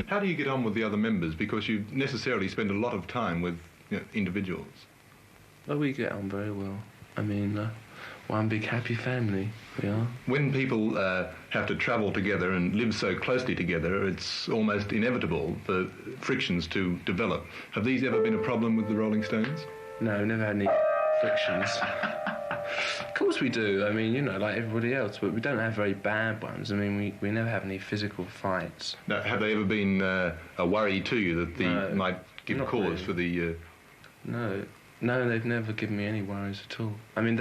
How do you get on with the other members? Because you necessarily spend a lot of time with individuals. Well, we get on very well. I mean, one big happy family, we are. When people have to travel together and live so closely together, it's almost inevitable for frictions to develop. Have these ever been a problem with the Rolling Stones? No, never had any frictions. Of course we do, I mean, you know, like everybody else, but we don't have very bad ones. I mean, we never have any physical fights. Now, have they ever been a worry to you that No, might give cause really. for the... No, they've never given me any worries at all. I mean,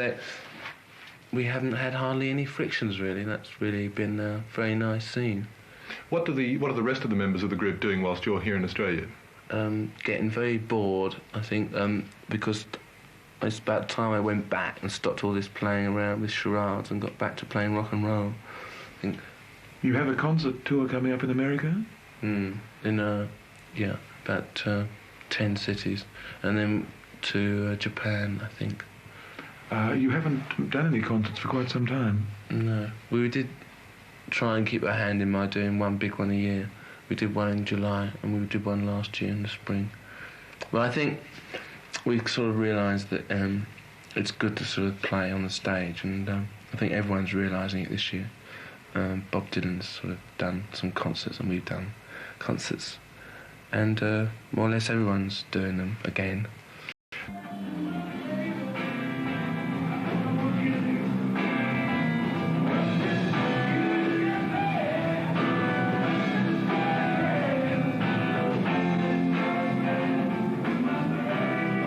we haven't had hardly any frictions, really. That's really been a very nice scene. What are the rest of the members of the group doing whilst you're here in Australia? Getting very bored, I think, because it's about time I went back and stopped all this playing around with charades and got back to playing rock and roll. I think. You have a concert tour coming up in America? Yeah, about 10 cities, and then to Japan, I think. You haven't done any concerts for quite some time. No, we did try and keep our hand in by doing one big one a year. We did one in July, and we did one last year in the spring. But I think we sort of realised that it's good to sort of play on the stage, and I think everyone's realising it this year. Bob Dylan's sort of done some concerts, and we've done concerts, and more or less everyone's doing them again.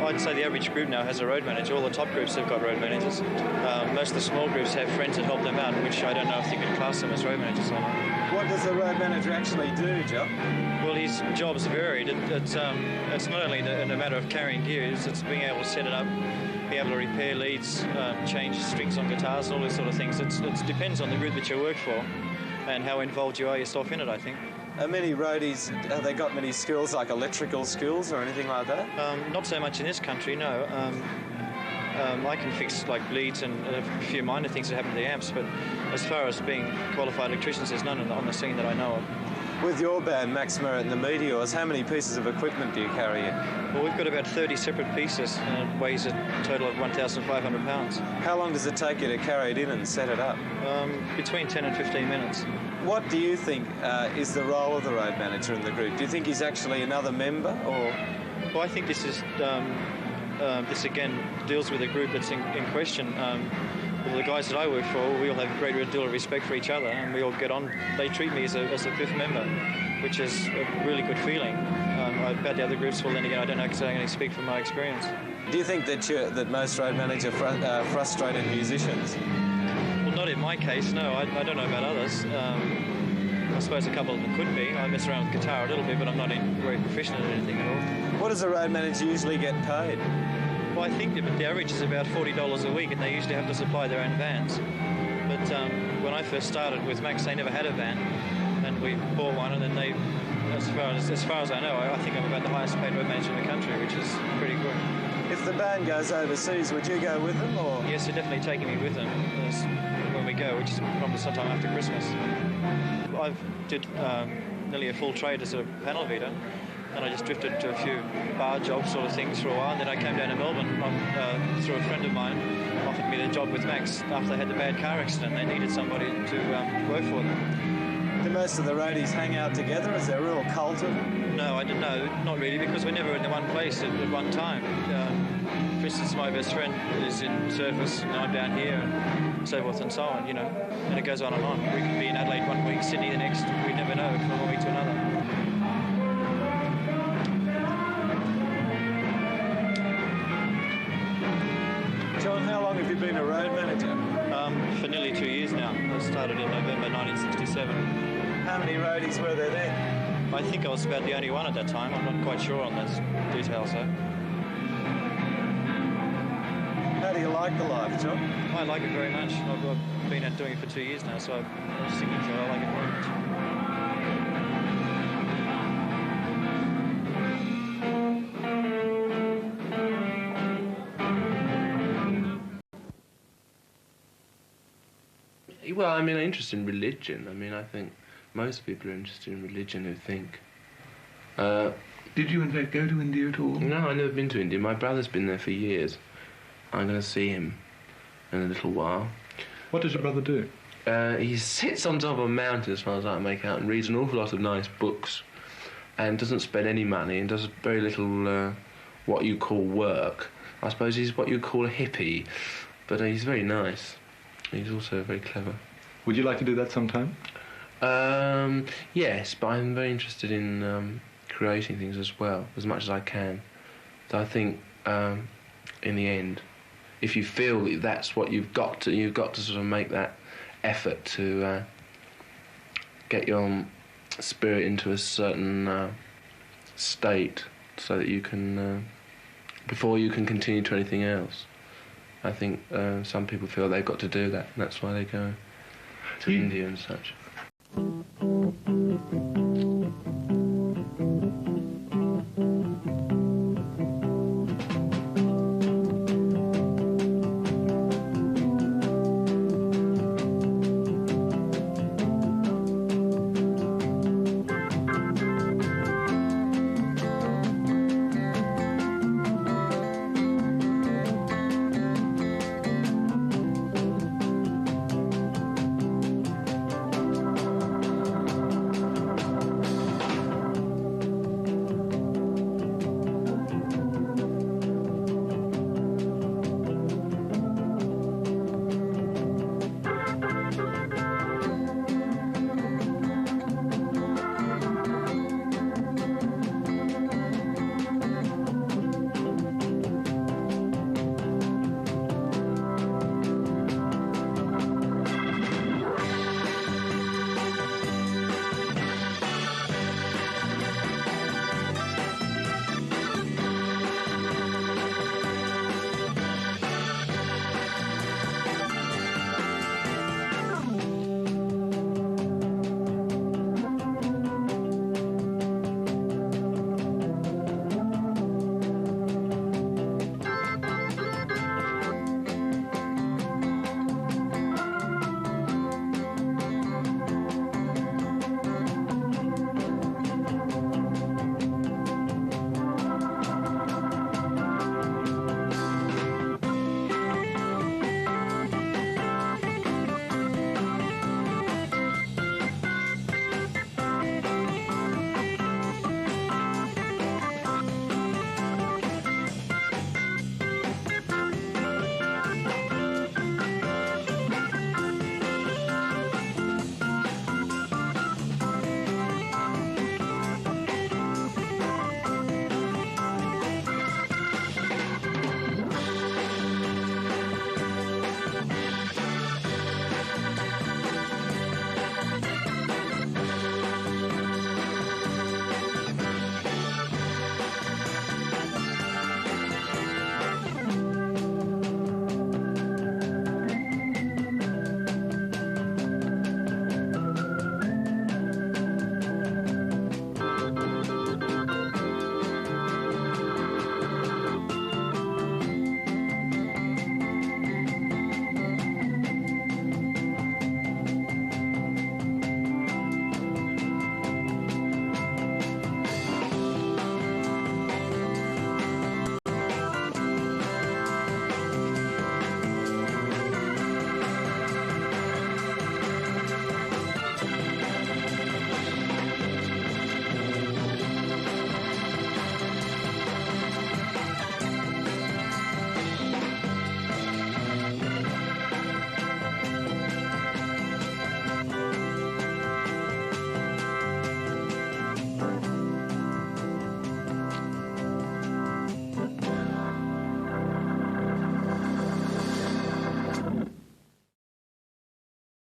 I'd say the average group now has a road manager. All the top groups have got road managers. Most of the small groups have friends that help them out, which I don't know if you could class them as road managers or not. What does the road manager actually do, Joe? Well, his job's varied. It's not only in a matter of carrying gears, it's being able to set it up, be able to repair leads, change strings on guitars, all those sort of things. It depends on the group that you work for and how involved you are yourself in it, I think. Are many roadies, have they got many skills, like electrical skills or anything like that? Not so much in this country, no. I can fix like leads and a few minor things that happen to the amps, but as far as being qualified electricians, there's none on the scene that I know of. With your band, Max Merritt and the Meteors, how many pieces of equipment do you carry in? Well, we've got about 30 separate pieces, and it weighs a total of 1,500 pounds. How long does it take you to carry it in and set it up? Between 10 and 15 minutes. What do you think is the role of the road manager in the group? Do you think he's actually another member, or...? Well, I think this is this again deals with a group that's in question. Well, the guys that I work for, we all have a great deal of respect for each other, and we all get on. They treat me as a fifth member, which is a really good feeling. About the other groups, well, then again, I don't know because I can only speak from my experience. Do you think that most road managers are frustrated musicians? Well, not in my case, no. I don't know about others. I suppose a couple of them could be. I mess around with guitar a little bit, but I'm not very proficient at anything at all. What does a road manager usually get paid? Well, I think the average is about $40 a week, and they usually have to supply their own vans. But when I first started with Max, they never had a van, and we bought one, and then they, as far as I know, I think I'm about the highest paid road manager in the country, which is pretty good. If the band goes overseas, would you go with them, or...? Yes, they're definitely taking me with them when we go, which is probably sometime after Christmas. I did nearly a full trade as a panel beater, and I just drifted to a few bar jobs sort of things for a while, and then I came down to Melbourne through a friend of mine, offered me the job with Max after they had the bad car accident. They needed somebody to work for them. Do most of the roadies hang out together? Is there a real cult of them? No, I don't know, not really, because we're never in the one place at one time. For instance, my best friend is in Surface, and I'm down here, and so forth and so on, you know, and it goes on and on. We could be in Adelaide one week, Sydney the next. We never know from one week to another. John, how long have you been a road manager? For nearly 2 years now. I started in November 1967. How many roadies were there then? I think I was about the only one at that time. I'm not quite sure on those details, though. How do you like the life, John? I like it very much. I've been doing it for 2 years now, so I was thinking, so I like it very much. Well, I mean, I'm interested in religion. I mean, I think most people are interested in religion who think Did you in fact go to India at all? No, I've never been to India. My brother's been there for years. I'm going to see him in a little while. What does your brother do? He sits on top of a mountain, as far as I can make out, and reads an awful lot of nice books, and doesn't spend any money, and does very little what you call work. I suppose he's what you call a hippie, but he's very nice. He's also very clever. Would you like to do that sometime? Yes, but I'm very interested in creating things as well, as much as I can. So I think, in the end, if you feel that that's what you've got to sort of make that effort to get your spirit into a certain state, so that you can, before you can continue to anything else. I think some people feel they've got to do that, and that's why they go to India and such.